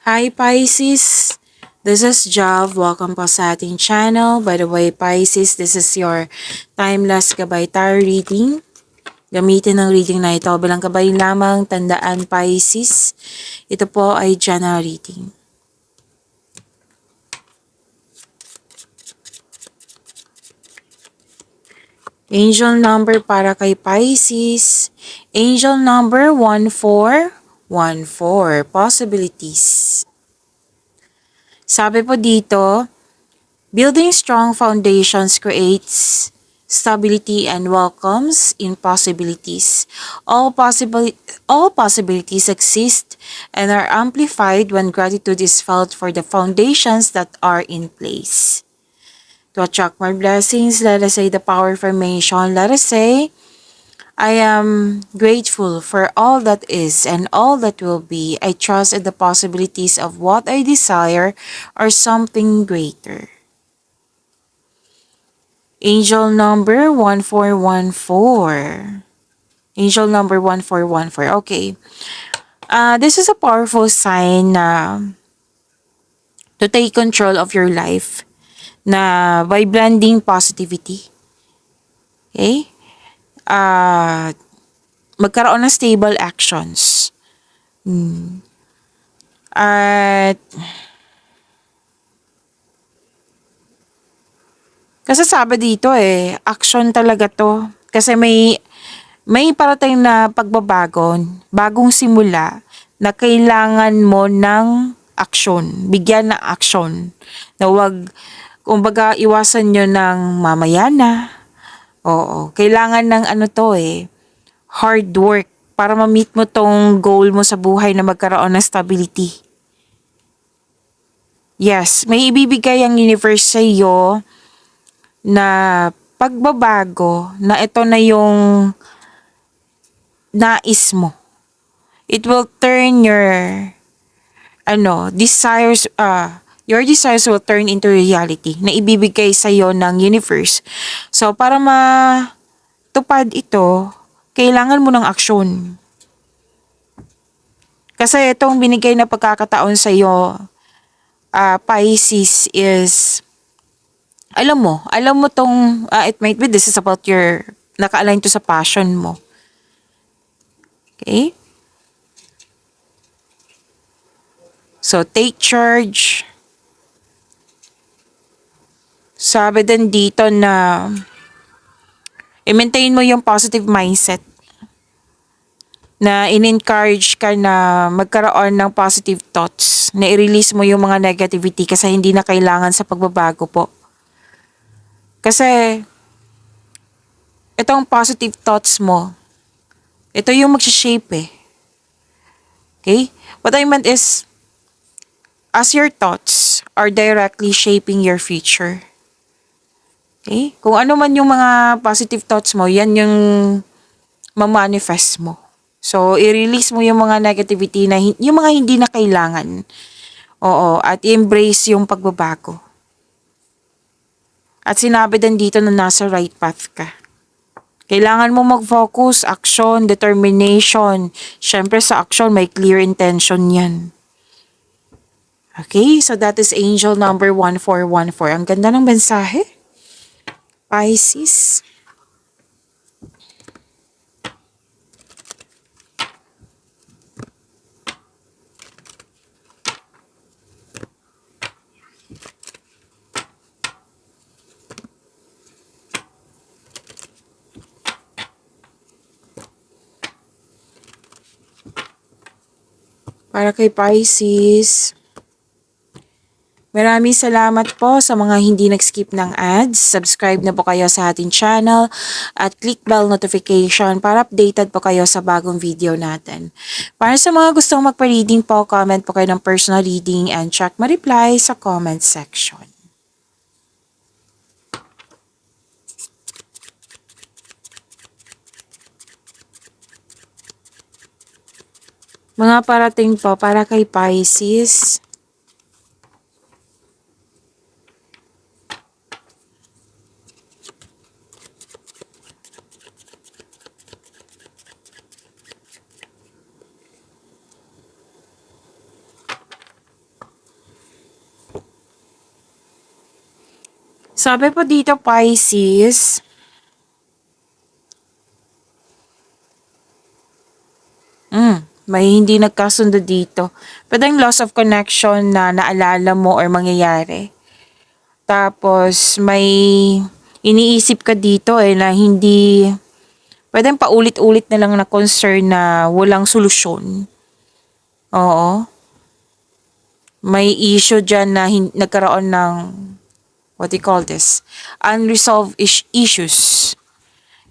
Hi Pisces! This is Jav. Welcome po sa ating channel. By the way, Pisces, this is your timeless gabay tarot reading. Gamitin ang reading na ito bilang gabay lamang. Tandaan Pisces, ito po ay general reading. Angel number para kay Pisces. Angel number 1414. Possibilities. Sabi po dito, building strong foundations creates stability and welcomes in possibilities. All possibilities exist and are amplified when gratitude is felt for the foundations that are in place. To attract more blessings, let us say the power affirmation. Let us say, I am grateful for all that is and all that will be. I trust in the possibilities of what I desire or something greater. Angel number 1414. Angel number 1414. Okay. This is a powerful sign na to take control of your life na by blending positivity. Okay? Magkaroon ng stable actions. At kasi sabi dito action talaga to. Kasi may parating na pagbabago, bagong simula na kailangan mo ng aksyon, bigyan ng aksyon. Na wag, kumbaga iwasan nyo ng mamaya na. Oo, kailangan ng hard work para ma-meet mo tong goal mo sa buhay na magkaroon ng stability. Yes, may ibibigay ang universe sa iyo na pagbabago na ito na yung nais mo. It will turn your desires will turn into reality na ibibigay sa iyo ng universe. So, para matupad ito, kailangan mo ng aksyon. Kasi itong binigay na pagkakataon sa iyo, Pisces, is, alam mo tong, it might be this is about naka-align to sa passion mo. Okay? So, take charge. Sabi din dito na i-maintain mo yung positive mindset. Na in-encourage ka na magkaroon ng positive thoughts. Na i-release mo yung mga negativity kasi hindi na kailangan sa pagbabago po. Kasi itong positive thoughts mo, ito yung mag-shape . Okay? What I meant is, as your thoughts are directly shaping your future. Okay? Kung ano man yung mga positive thoughts mo, yan yung ma-manifest mo. So, i-release mo yung mga negativity na yung mga hindi na kailangan. Oo, at i-embrace yung pagbabago. At sinabi din dito na nasa right path ka. Kailangan mo mag-focus, action, determination. Siyempre sa action, may clear intention yan. Okay, so that is angel number 1414. Ang ganda ng mensahe. Pisces. Para kay Pisces. Maraming salamat po sa mga hindi nag-skip ng ads. Subscribe na po kayo sa ating channel at click bell notification para updated po kayo sa bagong video natin. Para sa mga gustong magpa-reading po, comment po kayo ng personal reading and check ma-reply sa comment section. Mga parating po para kay Pisces. Sabi po dito, Pisces, may hindi nagkasundo dito. Pwedeng loss of connection na naalala mo or mangyayari. Tapos, may iniisip ka dito na hindi, pwedeng paulit-ulit na lang na concern na walang solusyon. Oo. May issue dyan na nagkaroon ng, what do you call this? Unresolved issues.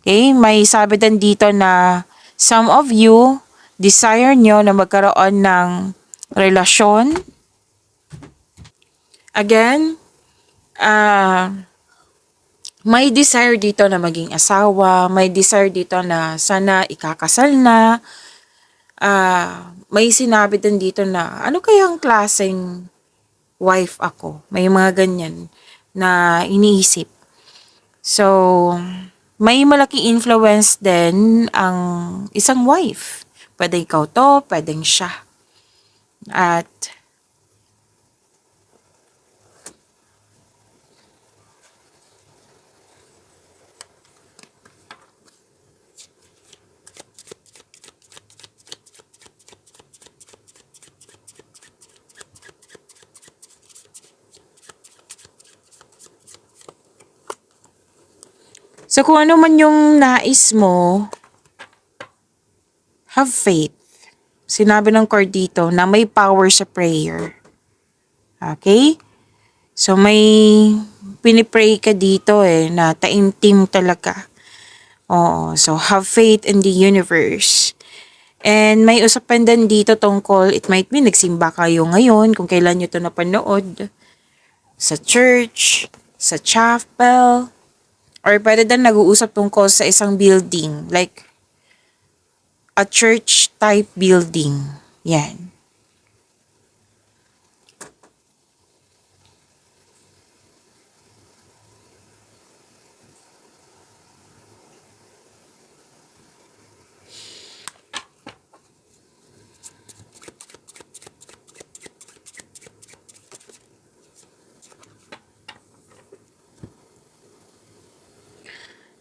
Okay? May sabi din dito na some of you, desire nyo na magkaroon ng relasyon. Again, may desire dito na maging asawa, may desire dito na sana ikakasal na, may sinabi din dito na ano kayang klaseng wife ako. May mga ganyan na iniisip. So, may malaking influence din ang isang wife. Pwede ikaw to, pwedeng siya. At so kung ano man yung nais mo, have faith. Sinabi ng card dito na may power sa prayer. Okay? So may pinipray ka dito na taimtim talaga. Oo, so have faith in the universe. And may usapan din dito tungkol, it might be nagsimba kayo ngayon kung kailan nyo ito napanood. Sa church, sa chapel, or pwede din nag-uusap tungkol sa isang building, like a church type building. Yan.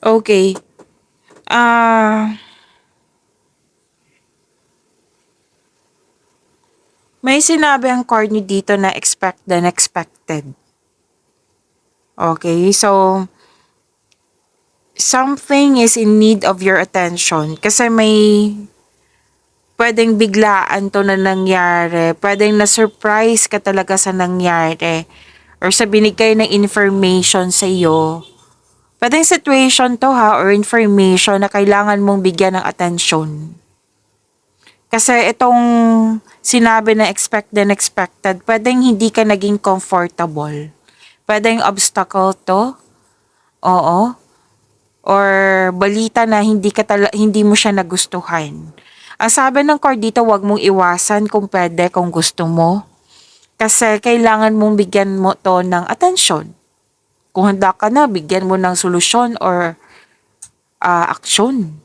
Okay. May sinabi ang card nyo dito na expect the unexpected. Okay, so something is in need of your attention kasi may pwedeng biglaan to na nangyari, pwedeng na-surprise ka talaga sa nangyari or sa binigay ng information sa iyo. Pwedeng situation to or information na kailangan mong bigyan ng atensyon. Kasi itong sinabi na expect the unexpected, pwedeng hindi ka naging comfortable. Pwedeng obstacle to. Oo. Or balita na hindi mo siya nagustuhan. Ang sabi ng card dito, wag mong iwasan kung pwede, kung gusto mo. Kasi kailangan mong bigyan mo to ng atensyon. Kung handa ka na, bigyan mo ng solusyon or aksyon.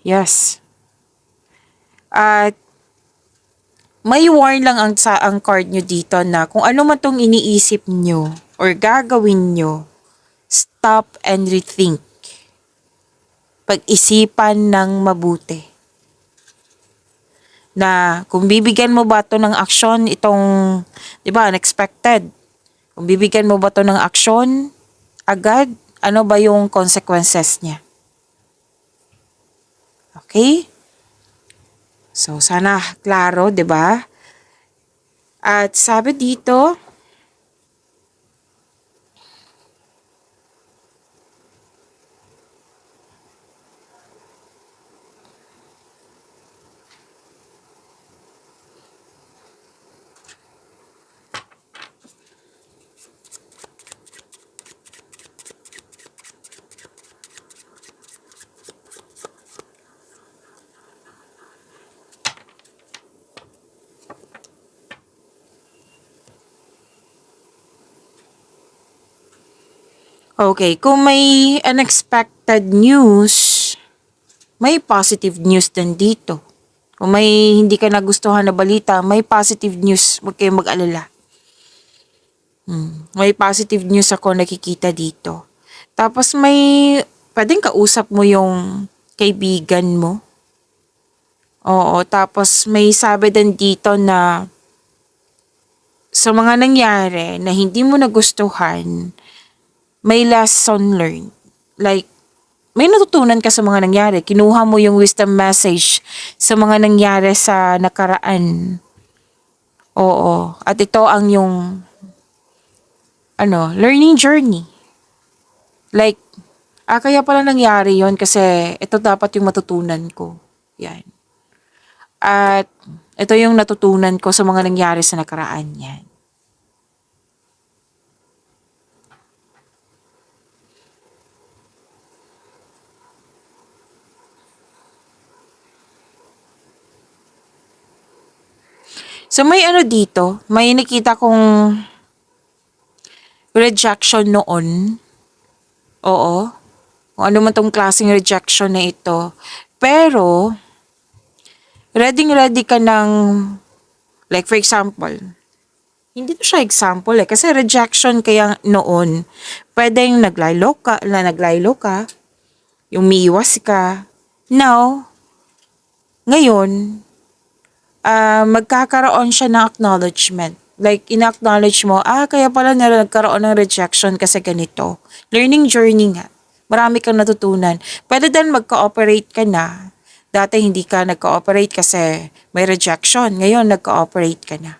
Yes. At may warn lang ang card nyo dito na kung ano man tong iniisip nyo or gagawin nyo, stop and rethink. Pag-isipan ng mabuti. Na kung bibigyan mo ba to ng aksyon, itong, di ba, unexpected. Kung bibigyan mo ba to ng aksyon, agad, ano ba yung consequences niya? Okay? So, sana klaro, di ba? At sabi dito, okay, kung may unexpected news, may positive news din dito. Kung may hindi ka nagustuhan na balita, may positive news, huwag kayong mag-alala. May positive news ako nakikita dito. Tapos may pwedeng kausap mo yung kaibigan mo. Oo, tapos may sabi din dito na sa mga nangyari na hindi mo nagustuhan, may lesson learned. Like, may natutunan ka sa mga nangyari. Kinuha mo yung wisdom message sa mga nangyari sa nakaraan. Oo, at ito ang yung learning journey. Like, kaya pala nangyari yon kasi ito dapat yung matutunan ko. Yan. At ito yung natutunan ko sa mga nangyari sa nakaraan. Yan. So may dito, may nakita kong rejection noon. Oo. Kung ano man tong klaseng rejection na ito. Pero, ready ka ng, like for example, hindi to siya example kasi rejection kaya noon. Pwedeng naglaylo ka, umiiwas ka. Now, ngayon, magkakaroon siya ng acknowledgement. Like, ina-acknowledge mo, kaya pala nagkaroon ng rejection kasi ganito. Learning journey nga. Marami kang natutunan. Pwede din mag-cooperate ka na. Dati hindi ka nag-cooperate kasi may rejection. Ngayon, nag-cooperate ka na.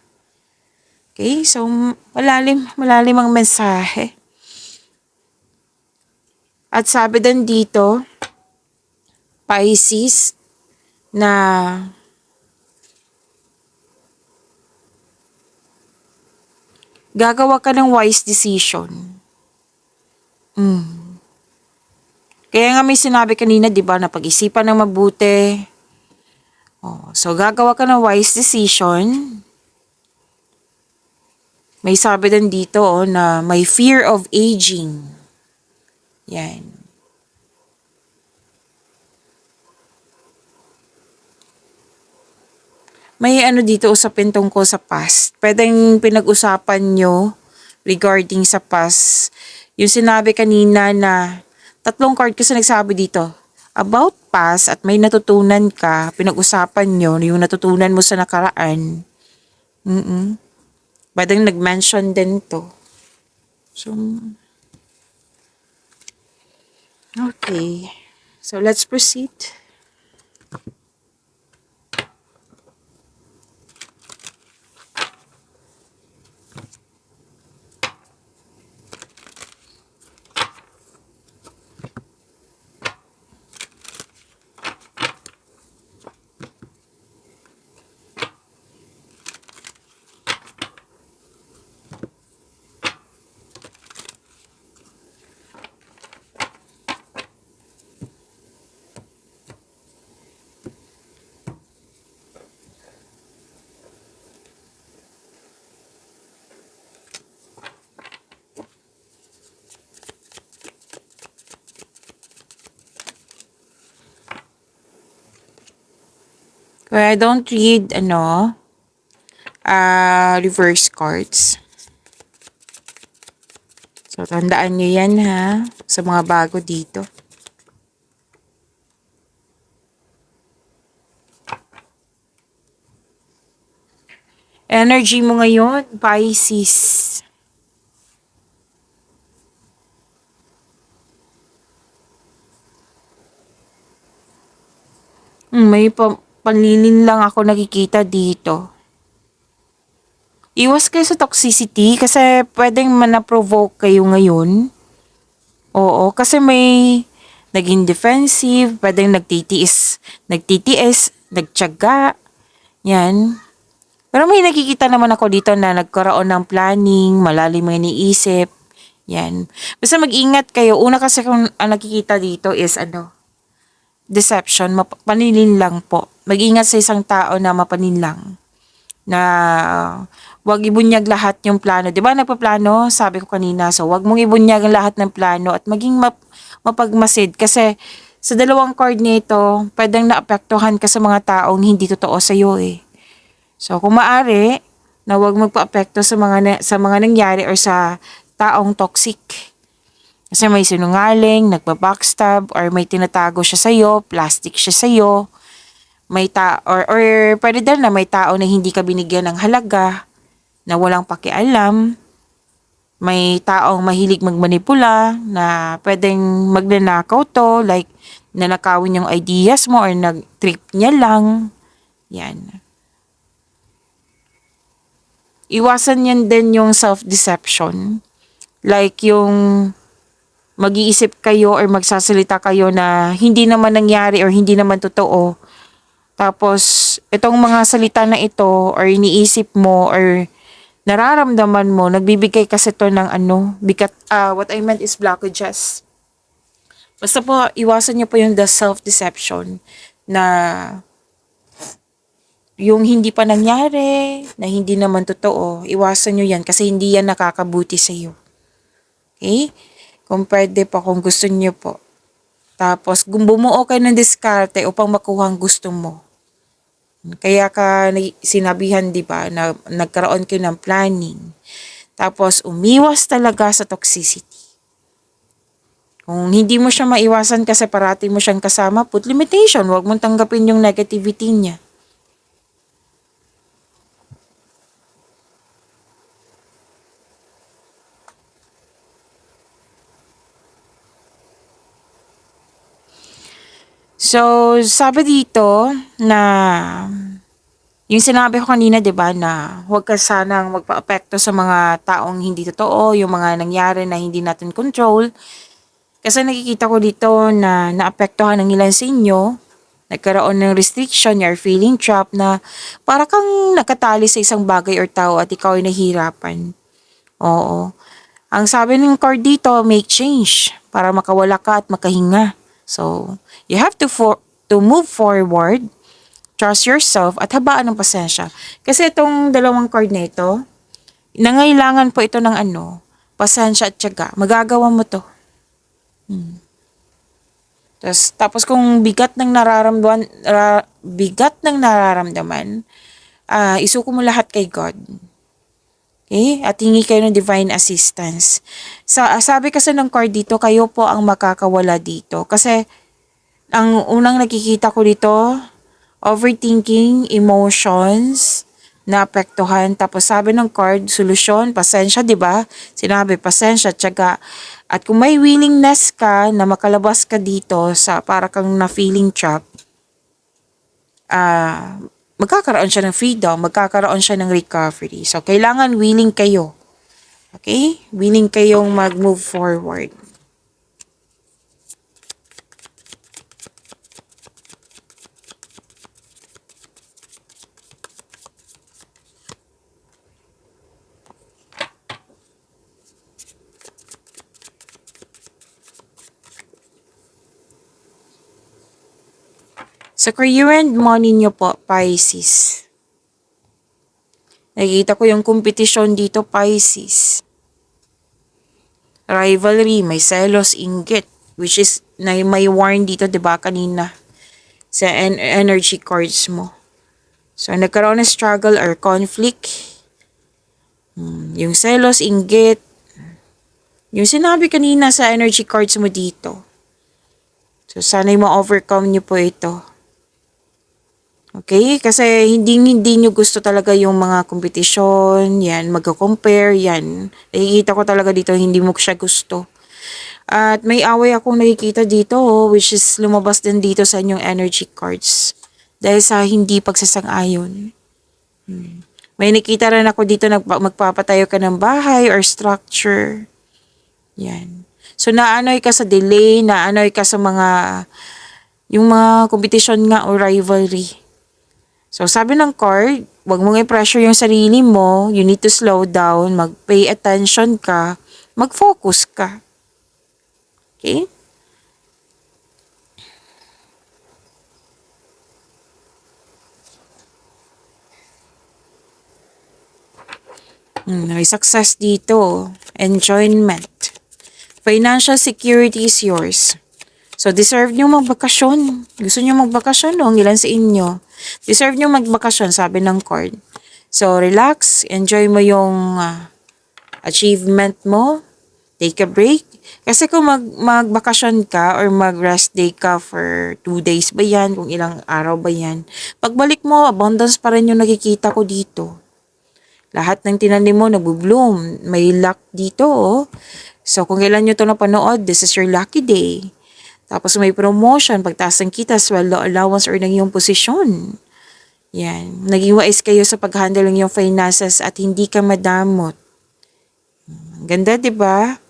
Okay? So, malalim ang mensahe. At sabi din dito, Pisces, na gagawa ka ng wise decision. Kaya nga may sinabi kanina, di ba, na pag-isipan ng mabuti. So, gagawa ka ng wise decision. May sabi din dito na may fear of aging. Yan. May dito usapin tungkol sa past. Pwedeng pinag-usapan nyo regarding sa past. Yung sinabi kanina na 3 card kasi nagsabi dito about past at may natutunan ka, pinag-usapan nyo yung natutunan mo sa nakaraan. Pwedeng nag-mention din to. So, okay. So, let's proceed. Kaya I don't read, reverse cards. So, tandaan nyo yan ha, sa mga bago dito. Energy mo ngayon, Pisces. May panlilin lang ako nakikita dito. Iwas kayo sa toxicity kasi pwedeng mana-provoke kayo ngayon. Oo, kasi may naging defensive, pwedeng nagtitiis, nagtiyaga, yan. Pero may nakikita naman ako dito na nagkaroon ng planning, malalim ang iniisip, yan. Basta mag-ingat kayo. Una kasi kung nakikita dito is deception, panilin lang po. Mag-ingat sa isang tao na mapanin lang. Na wag ibunyag lahat yung plano. 'Di ba nagpaplano? Sabi ko kanina, so wag mong ibunyag ang lahat ng plano at maging mapagmasid kasi sa 2 card nito, pwedeng naapektuhan ka sa mga taong hindi totoo sa iyo eh. So kung maaari, na huwag magpaapekto sa mga nangyari or sa taong toxic. Kasi may sinungaling, nagpa-backstab, or may tinatago siya sa'yo, plastic siya sa'yo, or pwede din na may tao na hindi ka binigyan ng halaga, na walang pakialam, may taong mahilig magmanipula, na pwedeng magnanakaw to, like, nanakawin yung ideas mo or nag-trip niya lang. Yan. Iwasan yan din yung self-deception. Like yung mag-iisip kayo or magsasalita kayo na hindi naman nangyari or hindi naman totoo. Tapos, itong mga salita na ito or iniisip mo or nararamdaman mo, nagbibigay kasi to ng what I meant is blockages. Basta po, iwasan niyo po yung the self-deception na yung hindi pa nangyari, na hindi naman totoo. Iwasan niyo yan kasi hindi yan nakakabuti sa iyo. Okay? Kung pwede po, kung gusto niyo po. Tapos, bumuo kayo ng diskarte upang makuha ang gusto mo. Kaya ka sinabihan, di ba, na nagkaroon kayo ng planning. Tapos, umiwas talaga sa toxicity. Kung hindi mo siya maiwasan kasi parati mo siyang kasama, put limitation. Huwag mong tanggapin yung negativity niya. So, sabi dito na yung sinabi ko kanina, 'di ba, na huwag ka sanang magpaapekto sa mga taong hindi totoo, yung mga nangyari na hindi natin control. Kasi nakikita ko dito na naapektuhan ng ilan sa inyo, nagkaroon ng restriction, you're feeling trapped na para kang nakatali sa isang bagay or tao at ikaw ay nahihirapan. Oo. Ang sabi ng card dito, make change para makawala ka at makahinga. So, you have to move forward, trust yourself, at habaan ng pasensya. Kasi itong dalawang card na ito, nangailangan po ito ng pasensya at tiyaga. Magagawa mo to. Tapos kung bigat ng nararamdaman, isuko mo lahat kay God. Okay? At hingi kayo ng divine assistance. Sabi kasi ng card dito, kayo po ang makakawala dito. Kasi ang unang nakikita ko dito, overthinking, emotions, naapektuhan. Tapos sabi ng card, solusyon, pasensya, di ba? Sinabi, pasensya, tiyaga. At kung may willingness ka na makalabas ka dito sa para kang na-feeling trap, magkakaroon siya ng freedom, magkakaroon siya ng recovery. So, kailangan willing kayo. Okay? Willing kayong mag-move forward. Sa career and money nyo po, Pisces. Nakikita ko yung competition dito, Pisces. Rivalry, may selos, inggit. Which is, may warn dito, diba, kanina. Sa energy cards mo. So, nagkaroon ng struggle or conflict. Yung selos, inggit. Yung sinabi kanina sa energy cards mo dito. So, sana'y ma-overcome nyo po ito. Okay? Kasi hindi nyo gusto talaga yung mga competition, yan, magko-compare, yan. Nakikita ko talaga dito, hindi mo siya gusto. At may away akong nakikita dito, which is lumabas din dito sa inyong energy cards. Dahil sa hindi pagsasang-ayon. May nakita rin ako dito, magpapatayo ka ng bahay or structure. Yan. So, naanoy ka sa delay, naanoy ka sa yung mga competition nga o rivalry. So, sabi ng card, huwag mong i-pressure yung sarili mo. You need to slow down, mag-pay attention ka, mag-focus ka. Okay? May success dito. Enjoyment. Financial security is yours. So, deserve nyo magbakasyon. Gusto nyo magbakasyon, no? Ang ilan sa inyo. Deserve nyo magbakasyon, sabi ng card. So, relax. Enjoy mo yung achievement mo. Take a break. Kasi kung magbakasyon ka or mag-rest day ka for 2 days ba yan, kung ilang araw ba yan, pagbalik mo, abundance pa rin yung nakikita ko dito. Lahat ng tinanim mo, nag-bloom. May luck dito, oh. So, kung kailan nyo ito napanood, this is your lucky day. Tapos may promotion, pagtaas ng kita, sweldo allowance or ng iyong posisyon. Yan. Naging wise kayo sa pag-handle ng iyong finances at hindi ka madamot. Ganda, di ba?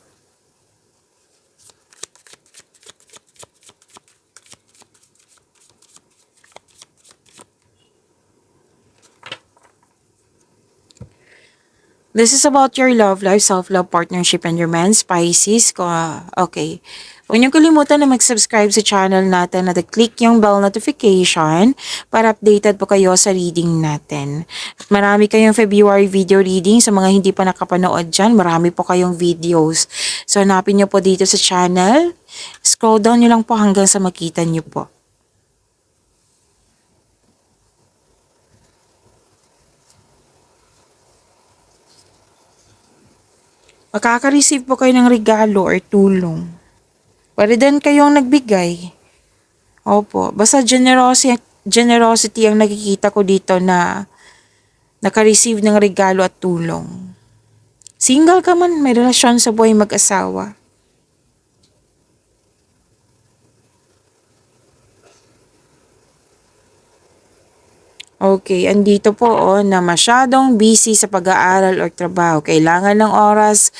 This is about your love life, self-love, partnership, and romance, Pisces. Okay. Huwag niyo kalimutan na mag-subscribe sa channel natin at click yung bell notification para updated po kayo sa reading natin. At marami kayong February video reading. Sa mga hindi pa nakapanood dyan, marami po kayong videos. So, hanapin niyo po dito sa channel. Scroll down niyo lang po hanggang sa makita niyo po. Makaka-receive po kayo ng regalo or tulong. Pwede din kayong nagbigay. Opo. Basta generosity ang nakikita ko dito na naka-receive ng regalo at tulong. Single ka man, may relasyon sa buhay mag-asawa. Okay, andito po na masyadong busy sa pag-aaral or trabaho. Kailangan ng oras,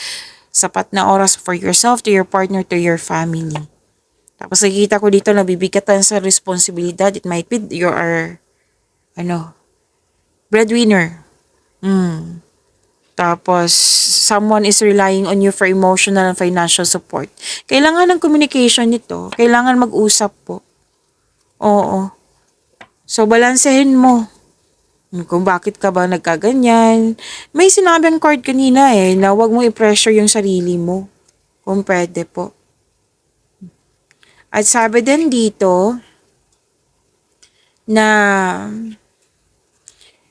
sapat na oras for yourself, to your partner, to your family. Tapos nakikita ko dito na bibigatan sa responsibilidad. It might be you are, breadwinner. Tapos, someone is relying on you for emotional and financial support. Kailangan ng communication nito. Kailangan mag-usap po. Oo. So, balansehin mo. Kung bakit ka ba nagkaganyan. May sinabi ang card kanina na huwag mo i-pressure yung sarili mo. Kung pwede po. At sabi din dito na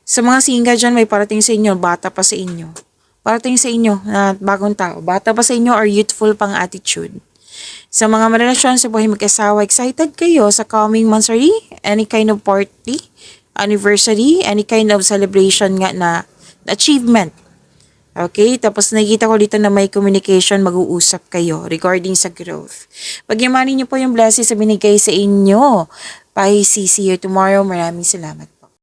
sa mga single dyan, may parating sa inyo, bata pa sa inyo. Parating sa inyo na bagong tao. Bata pa sa inyo or youthful pang attitude. Sa mga relasyon sa buhay mag-asawa, excited kayo sa coming monthsary, any kind of party, anniversary, any kind of celebration nga na achievement. Okay? Tapos nakikita ko dito na may communication, mag-uusap kayo regarding sa growth. Pagyamanin niyo po yung blessings na binigay sa inyo. Bye, see you tomorrow. Maraming salamat.